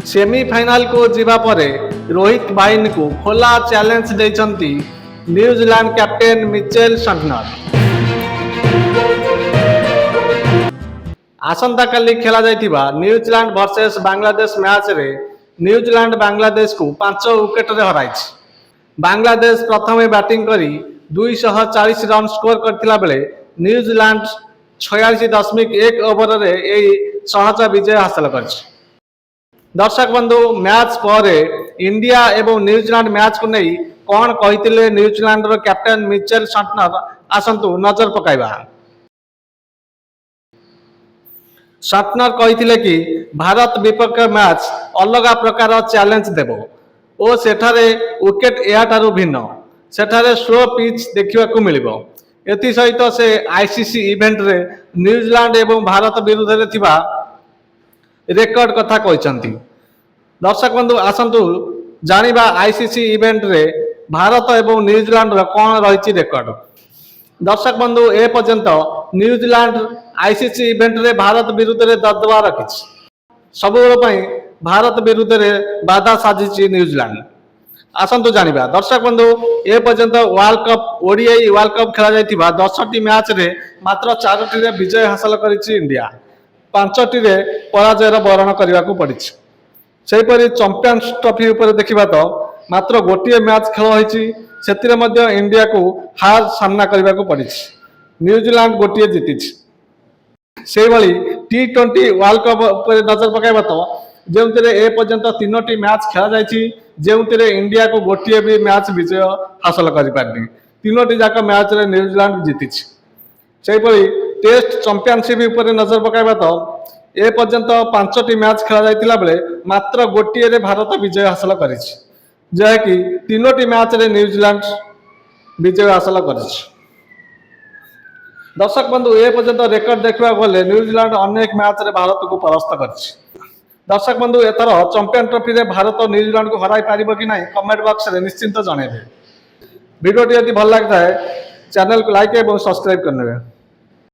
Semi-final को जीवा परे रोहित बाइन को खोला चैलेंज देइछंती न्यूजीलैंड कैप्टेन मिचेल सटनर। आसंता काली खेला जाइतिबा न्यूजीलैंड वर्सेस बांग्लादेश मैच रे न्यूजीलैंड बांग्लादेश को 5 विकेट रे हराइछि। बांग्लादेश प्रथमे बैटिंग करी 240 रन स्कोर करथिला बेले न्यूजीलैंड 46.1 ओवर रे एई सहज विजय हासिल करछि। दर्शक बंधु मैच पर इंडिया एवं न्यूजीलैंड मैच को नहीं कौन कही न्यूजीलैंड कैप्टेन मिचेल सटनर आसतु नजर पकाइबा। सटनर कही कि भारत विपक्ष मैच अलग प्रकार चैलेंज देव और सेठारे विकेट याठारु भिन्न सेठारे स्लो पिच देखा मिलिबो। एथि सहित से आईसीसी इवेंट रे न्यूजीलैंड एवं भारत विरुद्ध रे थिबा रेकर्ड कथा कहते। दर्शक बंधु आसतु जानिबा आईसीसी इवेंट रे भारत एवं न्यूजीलैंड कौन रही रेकर्ड। दर्शक बंधु ए पर्यंत न्यूजीलैंड आईसीसी इवेंट रे भारत विरुद्ध रे दबदबा रखी सब भारत विरुद्ध रे बाधा साजिची न्यूजीलैंड। आसतु जानिबा दर्शक बंधु ए पर्यंत world cup ODI world cup खेला जाइतिबा 10टी मैच रे मात्र 4टी रे विजय हासिल करिछि इंडिया, 5टी रे पराजयर बरण करने को पड़ी। सेहीपरि चैंपियंस ट्रॉफी उपर देखा तो मात्र गोटे मैच खेल होती इंडिया को हार सामना करने को पड़ी। न्यूजीलैंड गोटे जीति। से T20 वर्ल्ड कप उपर नजर पकाइबा तो जो ए पर्यंत 3टी मैच खेल जाइछि जो इंडिया को गोटे भी मैच विजय हासिल कर पारनी। 3टी जाक मैच रे न्यूजीलैंड जीति। सेहीपरि टेस्ट चैंपियनशिप उपर नजर पकाइबा तो ए पर्यंत 5टी मैच खेला जाइतिला बेले मात्र गोटे रे भारत विजय हासिल करिछि, जहाँकि 3टी मैच रे न्यूजीलैंड विजय हासिल करिछि। दर्शक बंधु ए पर्यंत रेकर्ड देखा गले न्यूजीलैंड अनेक मैच रे भारत को परास्त करिछि। दर्शक बंधु एथर चैंपियन ट्रॉफी रे भारत न्यूजीलैंड को हराई पारिबो कि नहीं कमेंट बॉक्स रे निश्चिंत जणेबे। वीडियो यदि भल लगता है चैनल को लाइक एवं सब्सक्राइब करने।